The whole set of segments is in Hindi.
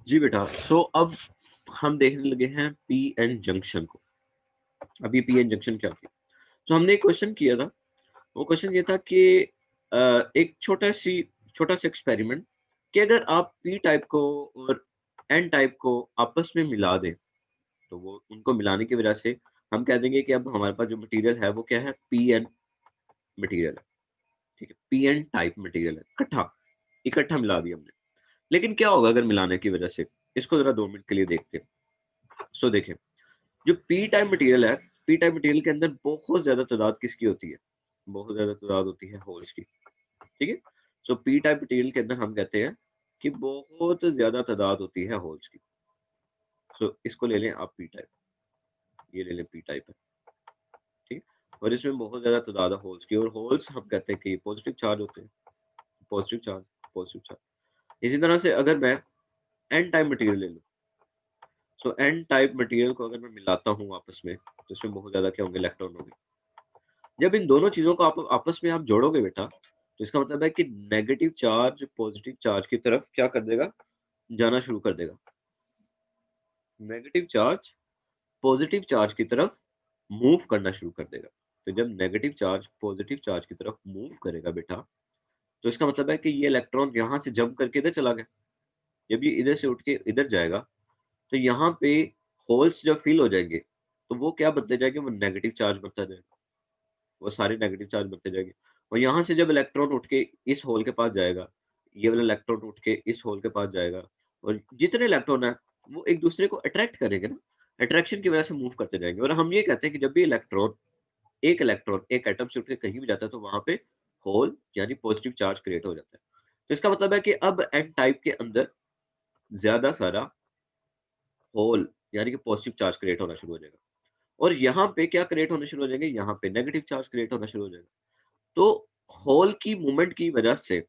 जी बेटा, सो अब हम देखने लगे हैं पी एन जंक्शन को। अब ये पी एन जंक्शन क्या होती है? तो हमने एक क्वेश्चन किया था, वो क्वेश्चन ये था कि एक छोटा सा एक्सपेरिमेंट कि अगर आप पी टाइप को और एन टाइप को आपस में मिला दें, तो वो उनको मिलाने की वजह से हम कह देंगे कि अब हमारे पास जो मटेरियल है वो क्या है? पी एन मटेरियल है, ठीक है? पी एन टाइप मटेरियल है, इकट्ठा मिला दिया हमने। लेकिन क्या होगा अगर मिलाने की वजह से? इसको ज़रा 2 मिनट के लिए देखते हैं। सो देखिए, जो पी टाइप मटेरियल है, पी टाइप मटेरियल के अंदर बहुत ज़्यादा तादाद किसकी होती है? बहुत ज़्यादा तादाद होती है होल्स की, ठीक है? सो पी टाइप मटेरियल के अंदर हम कहते हैं कि बहुत ज़्यादा तादाद होती है होल्स की। सो इसको ले लें आप पी टाइप, ये ले लें पी टाइप है, ठीक है? और इसमें बहुत ज़्यादा तादाद है होल्स की और होल्स हम कहते हैं कि पॉजिटिव चार्ज होते हैं, पॉजिटिव चार्ज, पॉजिटिव चार्ज। इसी तरह से अगर मैं एन टाइप मटेरियल ले लूँ, सो एन टाइप मटेरियल को अगर मैं मिलाता हूँ आपस में, तो इसमें बहुत ज़्यादा क्या होंगे? इलेक्ट्रॉन होंगे। जब इन दोनों चीज़ों को आप आपस में आप जोड़ोगे बेटा, तो इसका मतलब है कि नेगेटिव चार्ज पॉजिटिव चार्ज की तरफ क्या कर देगा? जाना शुरू कर देगा। नेगेटिव चार्ज पॉजिटिव चार्ज की तरफ मूव करना शुरू कर देगा। तो जब नेगेटिव चार्ज पॉजिटिव चार्ज की तरफ मूव करेगा बेटा, तो इसका मतलब है कि ये इलेक्ट्रॉन यहाँ से जंप करके इधर चला गया। जब ये इधर से उठ के इधर जाएगा, तो यहाँ पे होल्स जब फिल हो जाएँगे, तो वो क्या बनते जाएँगे? वो नेगेटिव चार्ज बनता जाएगा। वो सारे नेगेटिव चार्ज बनते जाएँगे और यहाँ से जब इलेक्ट्रॉन उठ के इस होल के पास जाएगा, ये वाला इलेक्ट्रॉन उठ के इस होल के पास जाएगा और जितने इलेक्ट्रॉन हैं, वो एक-दूसरे को अट्रैक्ट करेंगे ना, अट्रैक्शन की वजह से मूव करते जाएँगे और हम ये कहते हैं कि जब भी इलेक्ट्रॉन एक एटम से उठ के कहीं भी जाता है, तो वहाँ पे होल यानी पॉजिटिव चार्ज क्रिएट हो जाता है। तो इसका मतलब है कि अब एन टाइप के अंदर ज़्यादा सारा होल यानी कि पॉजिटिव चार्ज क्रिएट होना शुरू हो जाएगा और यहाँ पे क्या क्रिएट होने शुरू हो जाएँगे? यहाँ पे नेगेटिव चार्ज क्रिएट होना शुरू हो जाएगा। तो होल की मूवमेंट की वजह से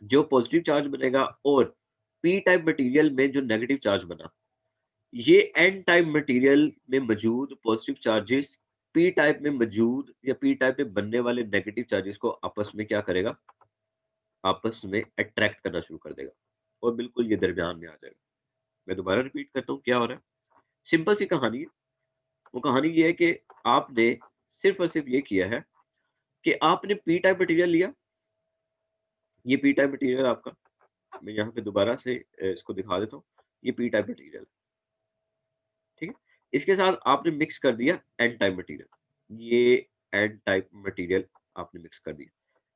जो पॉजिटिव चार्ज बनेगा और पी टाइप मटेरियल में जो नेगेटिव चार्ज बना, ये एन टाइप मटेरियल में मौजूद पॉजिटिव चार्जेस पी टाइप में मौजूद या पी टाइप में बनने वाले नेगेटिव चार्जेस को आपस में क्या करेगा? आपस में अट्रैक्ट करना शुरू कर देगा और बिल्कुल ये दरमियान में आ जाएगा। मैं दोबारा रिपीट करता हूँ क्या हो रहा है? सिंपल सी कहानी है। वो कहानी ये है कि आपने सिर्फ और सिर्फ ये किया है कि आपने पी टाइप मटेरियल लिया, ये पी टाइप मटेरियल आपका, मैं यहाँ पे दोबारा से इसको दिखा देता हूँ। ये पी टाइप मटेरियल, ठीक है? इसके साथ आपने मिक्स कर दिया एन टाइप मटेरियल। ये एन टाइप मटेरियल आपने मिक्स कर दिया।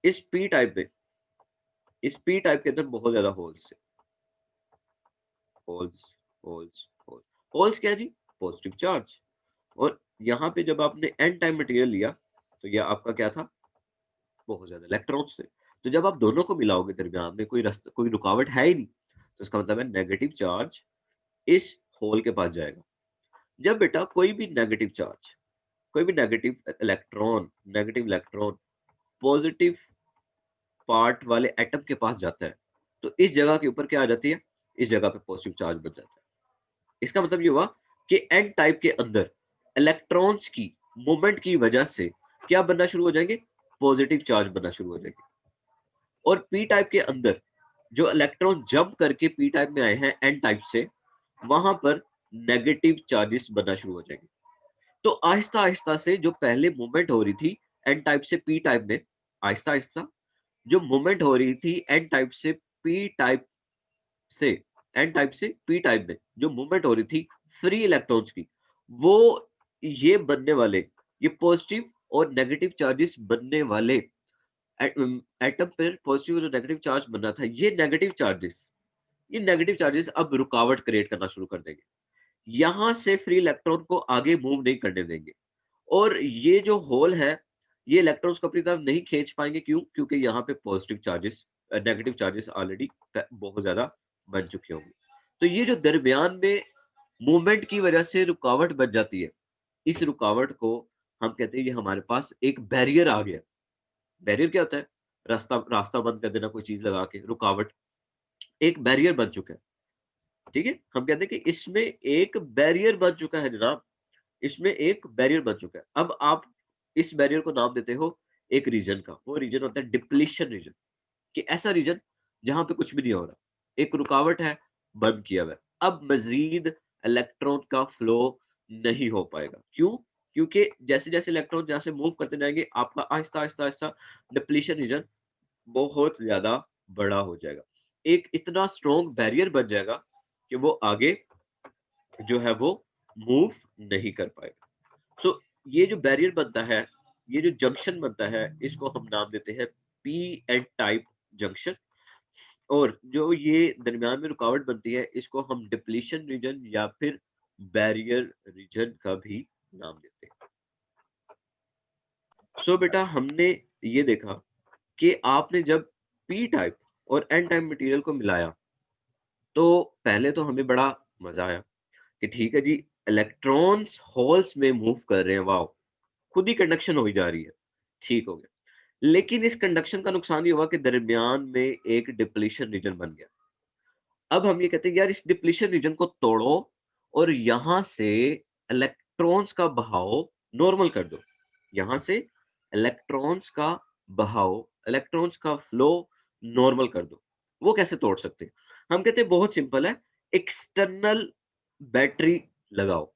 इस पी टाइप में इस पी टाइप के अंदर बहुत ज़्यादा होल्स है। Holes, holes, holes. होल्स क्या है जी? Positive charge. और यहाँ पे जब आपने एन टाइप मटेरियल लिया, तो ये आपका क्या था? बहुत ज़्यादा इलेक्ट्रॉन्स थे। तो जब आप दोनों को मिलाओगे दरमियान में कोई रुकावट है ही नहीं, तो इसका मतलब है नेगेटिव चार्ज इस होल के पास जाएगा। जब बेटा कोई भी नेगेटिव इलेक्ट्रॉन पॉजिटिव पार्ट वाले एटम के पास जाता है, तो इस जगह के ऊपर क्या आ जाती है? इस जगह पे पॉजिटिव चार्ज बन जाता है। इसका मतलब ये हुआ कि एन टाइप के अंदर इलेक्ट्रॉन्स की मूवमेंट की वजह से क्या बनना शुरू हो जाएंगे? पॉजिटिव चार्ज बनना शुरू हो जाएंगे। और पी टाइप के अंदर जो इलेक्ट्रॉन जंप करके पी टाइप में आए हैं एन टाइप से, वहां पर नेगेटिव चार्जेस बनना शुरू हो जाएंगे। तो आहिस्ता आहिस्ता से जो पहले मूवमेंट हो रही थी एन टाइप से पी टाइप में, आहिस्ता आहिस्ता जो मूवमेंट हो रही थी से एन टाइप से पी टाइप में जो मूवमेंट हो रही थी फ्री इलेक्ट्रॉन्स की, वो ये बनने वाले ये पॉजिटिव और नेगेटिव चार्जेस बनने वाले एटम पर पॉजिटिव और नेगेटिव चार्ज बनना था, ये नेगेटिव चार्जेस अब रुकावट क्रिएट करना शुरू कर देंगे। यहां से फ्री इलेक्ट्रॉन को आगे मूव नहीं करने देंगे और ये जो होल है, ये इलेक्ट्रॉन्स को अपनी तरफ नहीं खींच पाएंगे। क्यों? क्योंकि यहाँ पे positive charges negative charges already बहुत ज्यादा बन चुके होंगे। तो ये जो दरमियान में मूवमेंट की वजह से रुकावट बन जाती है, इस रुकावट को हम कहते हैं ये हमारे पास एक बैरियर आ गया। बैरियर क्या होता है? रास्ता रास्ता बंद कर देना कोई चीज लगा के, रुकावट। एक बैरियर बन चुका है, ठीक है? हम कहते हैं कि इसमें एक बैरियर बन चुका है जनाब, इसमें एक बैरियर बन चुका है। अब आप इस बैरियर को नाम देते हो एक रीजन का, वो रीजन होता है डिप्लीशन रीजन, कि ऐसा रीजन जहां पे कुछ भी नहीं हो रहा, एक रुकावट है, बंद किया हुआ है। अब मज़ीद इलेक्ट्रॉन का फ्लो नहीं हो पाएगा। क्यों? क्योंकि जैसे-जैसे इलेक्ट्रॉन यहाँ से मूव करते जाएँगे, आपका आहिस्ता-आहिस्ता डिप्लीशन रीजन बहुत ज़्यादा बड़ा हो जाएगा। एक इतना स्ट्रॉन्ग बैरियर बन जाएगा कि वो आगे जो है वो मूव नहीं कर पाएगा। सो ये जो बैरियर बनता है, ये जो जंक्शन बनता है, इसको हम नाम देते हैं पी एन टाइप जंक्शन। और जो ये दरमियान में रुकावट बनती है, इसको हम डिप्लीशन रीजन या फिर बैरियर रीजन का भी नाम देते हैं। सो बेटा हमने ये देखा कि आपने जब पी टाइप और एन टाइप मटेरियल को मिलाया, तो पहले तो हमें बड़ा मजा आया कि ठीक है जी, इलेक्ट्रॉन्स होल्स में मूव कर रहे हैं, वाओ! खुद ही कंडक्शन हो जा रही है, ठीक हो गया। लेकिन इस कंडक्शन का नुकसान ये हुआ कि दरमियान में एक डिप्लीशन रीजन बन गया। अब हम ये कहते हैं यार, इस डिप्लीशन रीजन को तोड़ो और यहां से इलेक्ट्रॉन्स का बहाव नॉर्मल कर दो। यहां से इलेक्ट्रॉन्स का बहाव, इलेक्ट्रॉन्स का फ्लो नॉर्मल कर दो। वो कैसे तोड़ सकते हैं? हम कहते हैं बहुत सिंपल है, एक्सटर्नल बैटरी लगाओ।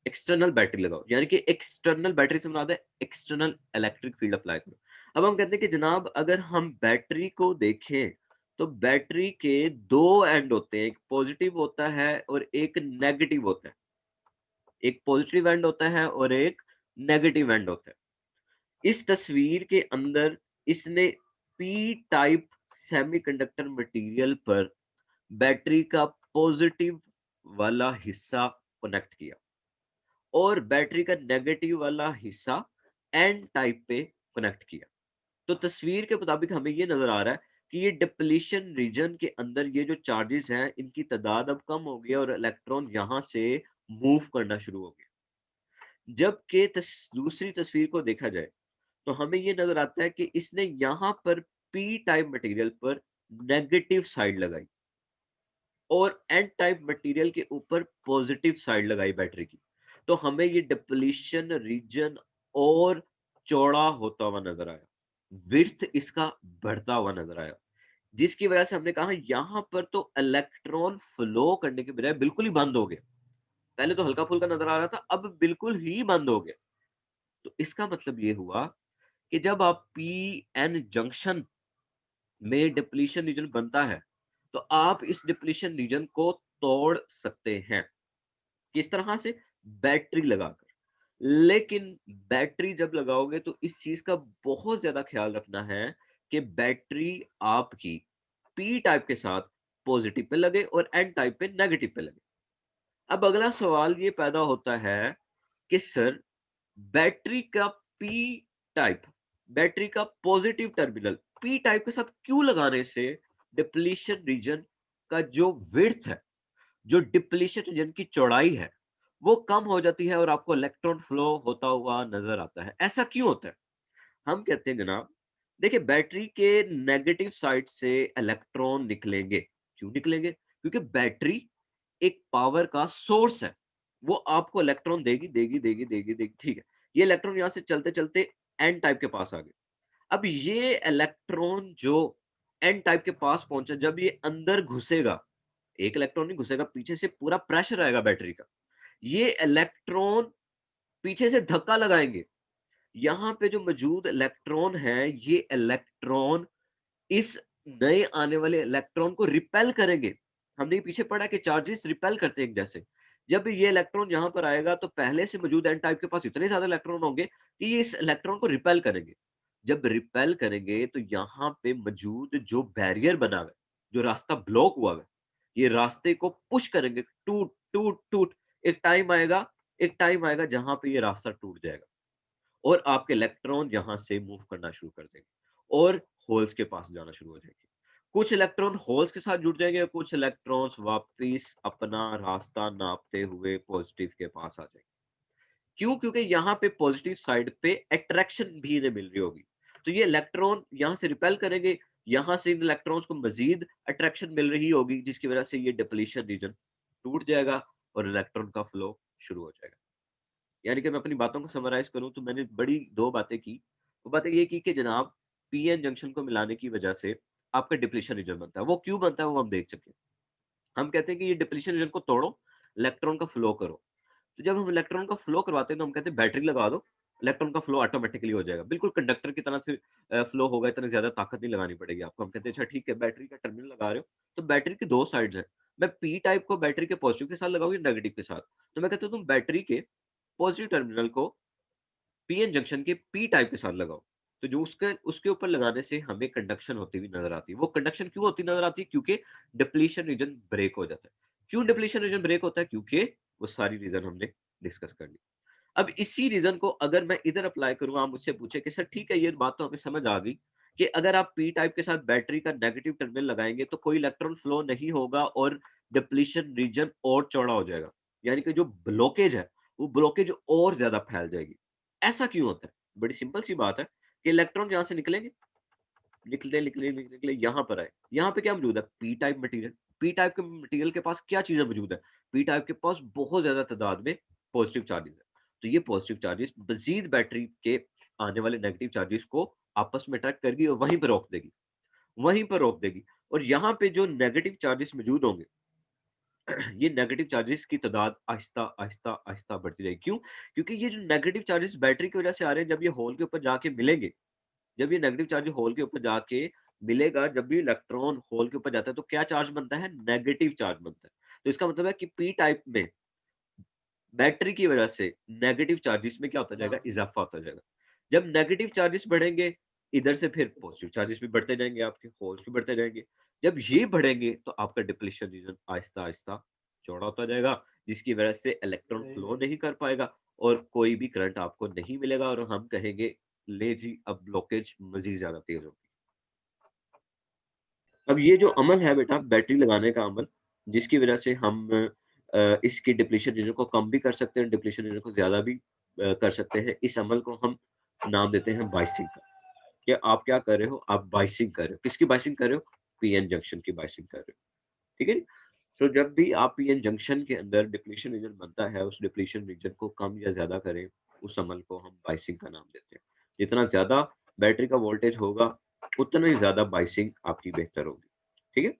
एक्सटर्नल बैटरी लगाओ, यानी कि एक्सटर्नल बैटरी से मुराद है एक्सटर्नल इलेक्ट्रिक फील्ड अप्लाई करो। अब हम कहते हैं कि जनाब अगर हम बैटरी को देखें, तो बैटरी के दो एंड होते हैं, एक पॉजिटिव होता है और एक नेगेटिव होता है। एक पॉजिटिव एंड होता है और एक नेगेटिव एंड होता है। इस तस्वीर के अंदर इसने पी टाइप सेमीकंडक्टर मटेरियल पर बैटरी का पॉजिटिव वाला हिस्सा कनेक्ट किया और बैटरी का नेगेटिव वाला हिस्सा एन टाइप पे कनेक्ट किया। तो तस्वीर के मुताबिक हमें ये नजर आ रहा है कि ये डिप्लीशन रीजन के अंदर ये जो चार्जेस हैं, इनकी तादाद अब कम हो गई और इलेक्ट्रॉन यहां से मूव करना शुरू हो गया। जबकि दूसरी तस्वीर को देखा जाए, तो हमें ये नजर आता है कि इसने यहां पर पी टाइप मटेरियल पर नेगेटिव साइड लगाई और एन टाइप मटेरियल के ऊपर पॉजिटिव साइड लगाई बैटरी की। तो हमें ये डिप्लीशन रीजन और चौड़ा होता हुआ नजर आया, विड्थ इसका बढ़ता हुआ नजर आया, जिसकी वजह से हमने कहा यहां पर तो इलेक्ट्रॉन फ्लो करने के बजाय बिल्कुल ही बंद हो गया। पहले तो हल्का फुल्का नजर आ रहा था, अब बिल्कुल ही बंद हो गया। तो इसका मतलब ये हुआ कि जब आप पी एन जंक्शन में डिप्लीशन रीजन बनता है, तो आप इस डिप्लीशन रीजन को तोड़ सकते हैं। किस तरह से? बैटरी लगाकर। लेकिन बैटरी जब लगाओगे तो इस चीज का बहुत ज्यादा ख्याल रखना है कि बैटरी आपकी पी टाइप के साथ पॉजिटिव पे लगे और एन टाइप पे नेगेटिव पे लगे। अब अगला सवाल ये पैदा होता है कि सर, बैटरी का पी टाइप, बैटरी का पॉजिटिव टर्मिनल पी टाइप के साथ क्यों लगाने से डिप्लीशन रीजन का जो विड्थ है, जो डिप्लीशन रीजन की चौड़ाई है, वो कम हो जाती है और आपको इलेक्ट्रॉन फ्लो होता हुआ नजर आता है? ऐसा क्यों होता है? हम कहते हैं जनाब, देखिए बैटरी के नेगेटिव साइड से इलेक्ट्रॉन निकलेंगे। क्यों निकलेंगे? क्योंकि बैटरी एक पावर का सोर्स है। वो आपको इलेक्ट्रॉन देगी देगी देगी देगी देगी, ठीक है। ये इलेक्ट्रॉन यहां से चलते चलते एन टाइप के पास आ गए। अब ये इलेक्ट्रॉन जो एन टाइप के पास पहुंचा, जब ये अंदर घुसेगा, एक इलेक्ट्रॉन नहीं घुसेगा, पीछे से पूरा प्रेशर आएगा बैटरी का। ये इलेक्ट्रॉन पीछे से धक्का लगाएंगे। यहाँ पे जो मौजूद इलेक्ट्रॉन है, ये इलेक्ट्रॉन इस नए आने वाले इलेक्ट्रॉन को रिपेल करेंगे। हमने ये पीछे पढ़ा कि चार्जेस रिपेल करते हैं एक जैसे। जब ये इलेक्ट्रॉन यहाँ पर आएगा, तो पहले से मौजूद एन टाइप के पास इतने ज्यादा इलेक्ट्रॉन होंगे कि ये इस इलेक्ट्रॉन को रिपेल करेंगे। जब रिपेल करेंगे, तो यहाँ पे मौजूद जो बैरियर बना हुआ है, जो रास्ता ब्लॉक हुआ है, ये रास्ते को पुश करेंगे, टूट टूट टूट। एक टाइम आएगा, एक टाइम आएगा जहां पे ये रास्ता टूट जाएगा और आपके इलेक्ट्रॉन यहां से मूव करना शुरू कर देंगे और होल्स के पास जाना शुरू हो जाएंगे। कुछ इलेक्ट्रॉन होल्स के साथ जुड़ जाएंगे, कुछ इलेक्ट्रॉन्स वापस अपना रास्ता नापते हुए पॉजिटिव के पास आ जाएंगे। क्यों? क्योंकि यहाँ पे पॉजिटिव साइड पे अट्रैक्शन भी इन्हें मिल रही होगी। तो ये इलेक्ट्रॉन यहाँ से रिपेल करेंगे, यहाँ से इन इलेक्ट्रॉन्स को मजीद अट्रैक्शन मिल रही होगी, जिसकी वजह से ये डिप्लीशन रीजन टूट जाएगा और इलेक्ट्रॉन का फ्लो शुरू हो जाएगा। यानी कि मैं अपनी बातों को समराइज करूं, तो मैंने बड़ी दो बातें की। वो बातें ये की कि जनाब, पीएन जंक्शन को मिलाने की वजह से आपका डिप्लीशन रीजन बनता है। वो क्यों बनता है वो हम देख चुके हैं। हम कहते हैं कि ये डिप्लीशन रीजन को तोड़ो, इलेक्ट्रॉन का फ्लो करो। तो जब हम इलेक्ट्रॉन का फ्लो करवाते हैं तो हम कहते हैं बैटरी लगा दो, इलेक्ट्रॉन का फ्लो ऑटोमेटिकली हो जाएगा। बिल्कुल कंडक्टर की तरह से फ्लो होगा, इतनी ज़्यादा ताकत नहीं लगानी पड़ेगी आपको। हम कहते हैं अच्छा ठीक है, बैटरी का टर्मिनल लगा रहे हो, तो बैटरी की 2 साइड्स हैं। मैं पी टाइप को बैटरी के पॉजिटिव के साथ लगाऊँ या नेगेटिव के साथ? तो मैं कहता हूँ तुम बैटरी के पॉजिटिव टर्मिनल को पीएन जंक्शन के पी टाइप के साथ लगाओ। तो जो उसके उसके ऊपर लगाने से हमें कंडक्शन होती हुई नज़र आती है। वो कंडक्शन क्यों होती नज़र आती है? क्योंकि डिप्लीशन रीजन ब्रेक हो जाता है। क्यों डिप्लीशन रीजन ब्रेक होता है? क्योंकि वो सारी रीज़न हमने डिस्कस कर ली। अब इसी रीज़न को अगर मैं इधर अप्लाई करूँ, आप मुझसे पूछे कि सर ठीक है, ये बात तो हमें समझ आ गई कि अगर आप पी टाइप के साथ बैटरी का नेगेटिव टर्मिनल लगाएँगे तो कोई इलेक्ट्रॉन फ्लो नहीं होगा और डिप्लीशन रीजन और चौड़ा हो जाएगा। यानी कि जो ब्लॉकेज है, वो ब्लॉकेज और ज़्यादा फैल जाएगी। ऐसा क्यों होता है? बड़ी सिंपल सी बात है कि इलेक्ट्रॉन यहाँ से निकलेंगे, निकले यहाँ पर आए। यहाँ पे क्या मौजूद है? P type material. P type के मटेरियल के पास क्या चीज़ें मौजूद है? पी टाइप के पास बहुत ज़्यादा तादाद में पॉजिटिव चार्जेज़ है। तो ये पॉजिटिव चार्जेज़ मज़ीद बैटरी के आने वाले नेगेटिव चार्जेज़ को आपस में अट्रैक्ट करेगी और वहीं पे रोक देगी, वहीं पर रोक देगी। और यहाँ पे जो नेगेटिव चार्जेज़ मौजूद होंगे, ये नेगेटिव चार्जेज़ की तादाद आहिस्ता बढ़ती रहेगी। क्यों? क्योंकि ये जो नेगेटिव चार्जेज़ बैटरी की वज़ह से आ रहे हैं, जब ये होल के ऊपर जाके मिलेंगे, जब ये नेगेटिव चार्ज होल के ऊपर जाके मिलेगा, जब भी इलेक्ट्रॉन होल के ऊपर जाता है तो क्या चार्ज बनता है? नेगेटिव चार्ज बनता है। तो इसका मतलब है कि पी टाइप में बैटरी की वजह से नेगेटिव चार्जेस में क्या होता जाएगा? हाँ, इज़ाफ़ा होता जाएगा। जब नेगेटिव चार्जेस बढ़ेंगे, इधर से फिर पॉज़िटिव चार्जेस भी बढ़ते जाएँगे, आपके होल्स भी बढ़ते जाएँगे। जब ये बढ़ेंगे तो आपका डिप्लीशन रीजन आहिस्ता-आहिस्ता चौड़ा होता जाएगा, जिसकी वजह से इलेक्ट्रॉन सही फ्लो है। नहीं कर पाएगा और कोई भी करंट आपको नहीं मिलेगा और हम कहेंगे, ले जी अब ब्लॉकेज मज़ीद ज़्यादा तेज़ होगी। अब ये जो अमल है बेटा, बैटरी लगाने का अमल, जिसकी वजह से हम इसकी डिप्लीशन रीजन को कम भी कर सकते हैं, डिप्लीशन रीजन को ज़्यादा भी कर सकते हैं। इस अमल को हम नाम देते हैं बाइसिंग का। कि आप क्या कर रहे हो? आप बाइसिंग कर रहे हो। किसकी बाइसिंग कर रहे हो? पीएन जंक्शन की बाइसिंग कर रहे हो। ठीक है? तो जब भी आप पीएन जंक्शन के अंदर डिप्लीशन रीजन बनता है, उस डिप्लीशन रीजन को कम या ज़्यादा करें, उस अमल को हम बाइसिंग का नाम देते हैं। जितना ज़्यादा बैटरी का वोल्टेज होगा, उतना ही ज़्यादा बाइसिंग आपकी बेहतर होगी। ठीक है?